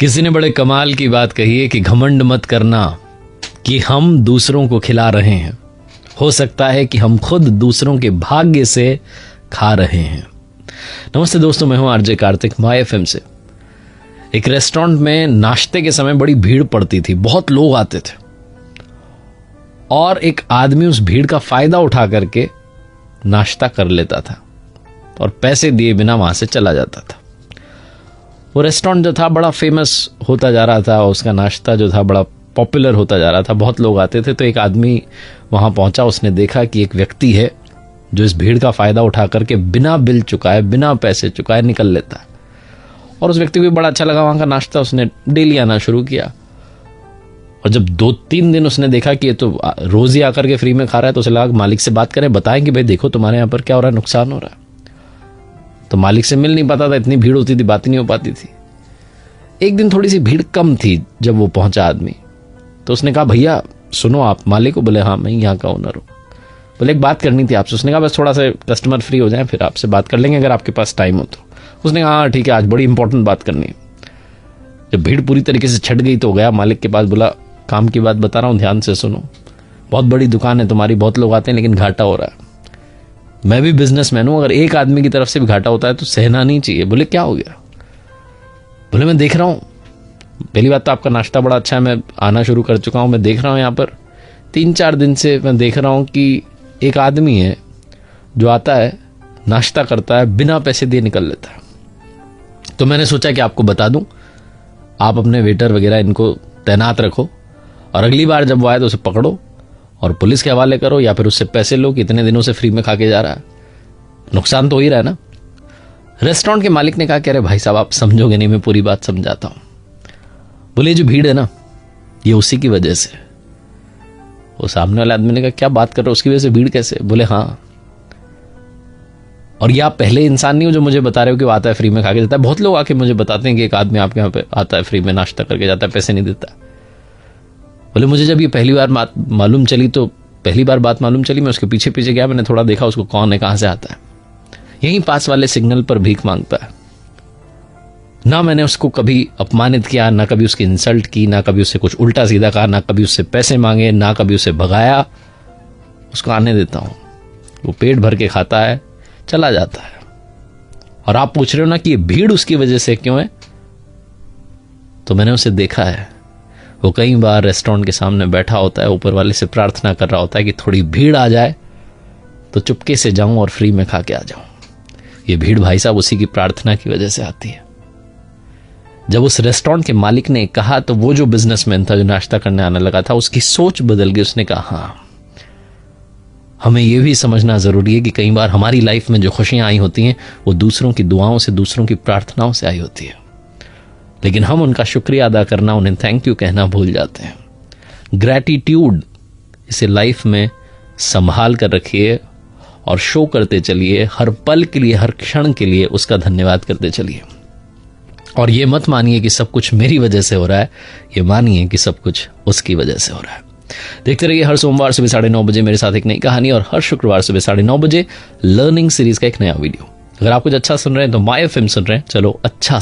किसी ने बड़े कमाल की बात कही है कि घमंड मत करना कि हम दूसरों को खिला रहे हैं, हो सकता है कि हम खुद दूसरों के भाग्य से खा रहे हैं। नमस्ते दोस्तों, मैं हूं आरजे कार्तिक माय एफएम से। एक रेस्टोरेंट में नाश्ते के समय बड़ी भीड़ पड़ती थी, बहुत लोग आते थे और एक आदमी उस भीड़ का फायदा उठा करके नाश्ता कर लेता था और पैसे दिए बिना वहां से चला जाता था। वो रेस्टोरेंट जो था बड़ा फेमस होता जा रहा था, उसका नाश्ता जो था बड़ा पॉपुलर होता जा रहा था, बहुत लोग आते थे। तो एक आदमी वहां पहुंचा, उसने देखा कि एक व्यक्ति है जो इस भीड़ का फायदा उठा करके बिना बिल चुकाए, बिना पैसे चुकाए निकल लेता है। और उस व्यक्ति को बड़ा अच्छा लगा वहां का नाश्ता, उसने डेली आना शुरू किया। और जब 2-3 दिन उसने देखा कि ये तो रोज ही आकर के फ्री में खा रहा है, तो उसे लगा मालिक से बात करें, बताएं कि भाई देखो तुम्हारे यहाँ पर क्या हो रहा है, नुकसान हो रहा है। तो मालिक से मिल नहीं पाता था, इतनी भीड़ होती थी, बात ही नहीं हो पाती थी। एक दिन थोड़ी सी भीड़ कम थी, जब वो पहुंचा आदमी तो उसने कहा भैया सुनो, आप मालिक को? बोले हाँ मैं यहाँ का ओनर हूँ। बोले एक बात करनी थी आपसे। उसने कहा बस थोड़ा सा कस्टमर फ्री हो जाए फिर आपसे बात कर लेंगे, अगर आपके पास टाइम हो तो। उसने कहा हाँ ठीक है, आज बड़ी इंपॉर्टेंट बात करनी है। जब भीड़ पूरी तरीके से छट गई तो गया मालिक के पास, बोला काम की बात बता रहा हूँ, ध्यान से सुनो। बहुत बड़ी दुकान है तुम्हारी, बहुत लोग आते हैं, लेकिन घाटा हो रहा है। मैं भी बिजनेसमैन हूँ, अगर एक आदमी की तरफ से भी घाटा होता है तो सहना नहीं चाहिए। बोले क्या हो गया? बोले मैं देख रहा हूँ, पहली बात तो आपका नाश्ता बड़ा अच्छा है, मैं आना शुरू कर चुका हूँ, मैं देख रहा हूँ यहाँ पर 3-4 दिन से मैं देख रहा हूँ कि एक आदमी है जो आता है, नाश्ता करता है, बिना पैसे दिए निकल लेता है। तो मैंने सोचा कि आपको बता दूं, आप अपने वेटर वगैरह इनको तैनात रखो और अगली बार जब वो आए तो उसे पकड़ो और पुलिस के हवाले करो, या फिर उससे पैसे लो कि इतने दिनों से फ्री में खा के जा रहा है, नुकसान तो हो ही रहा है ना। रेस्टोरेंट के मालिक ने कहा कि अरे भाई साहब आप समझोगे नहीं, मैं पूरी बात समझाता हूं। बोले जो भीड़ है ना, ये उसी की वजह से। वो सामने वाले आदमी ने कहा क्या बात कर रहे हो, उसकी वजह से भीड़ कैसे? बोले हाँ, और ये आप पहले इंसान नहीं हो जो मुझे बता रहे हो कि वो आता है फ्री में खा के जाता है। बहुत लोग आके मुझे बताते हैं कि एक आदमी आपके यहाँ पे आता है, फ्री में नाश्ता करके जाता है, पैसे नहीं देता। बोले मुझे जब ये पहली बार बात मालूम चली, तो पहली बार बात मालूम चली, मैं उसके पीछे पीछे गया, मैंने थोड़ा देखा उसको कौन है, कहां से आता है। यहीं पास वाले सिग्नल पर भीख मांगता है। ना मैंने उसको कभी अपमानित किया, ना कभी उसकी इंसल्ट की, ना कभी उससे कुछ उल्टा सीधा कहा, ना कभी उससे पैसे मांगे, ना कभी उसे भगाया। उसको आने देता हूं, वो पेट भर के खाता है, चला जाता है। और आप पूछ रहे हो ना कि ये भीड़ उसकी वजह से क्यों है, तो मैंने उसे देखा है, वो कई बार रेस्टोरेंट के सामने बैठा होता है, ऊपर वाले से प्रार्थना कर रहा होता है कि थोड़ी भीड़ आ जाए तो चुपके से जाऊं और फ्री में खा के आ जाऊं। ये भीड़ भाई साहब उसी की प्रार्थना की वजह से आती है। जब उस रेस्टोरेंट के मालिक ने कहा तो वो जो बिजनेसमैन था, जो नाश्ता करने आने लगा था, उसकी सोच बदल गई। उसने कहा हाँ, हमें यह भी समझना जरूरी है कि कई बार हमारी लाइफ में जो खुशियां आई होती हैं वो दूसरों की दुआओं से, दूसरों की प्रार्थनाओं से आई होती है, लेकिन हम उनका शुक्रिया अदा करना, उन्हें थैंक यू कहना भूल जाते हैं। ग्रैटिट्यूड, इसे लाइफ में संभाल कर रखिए और शो करते चलिए, हर पल के लिए, हर क्षण के लिए उसका धन्यवाद करते चलिए। और ये मत मानिए कि सब कुछ मेरी वजह से हो रहा है, ये मानिए कि सब कुछ उसकी वजह से हो रहा है। देखते रहिए हर सोमवार सुबह 9:30 बजे मेरे साथ एक नई कहानी, और हर शुक्रवार सुबह 9:30 बजे लर्निंग सीरीज का एक नया वीडियो। अगर आप कुछ अच्छा सुन रहे हैं तो माय एफएम सुन रहे हैं, चलो अच्छा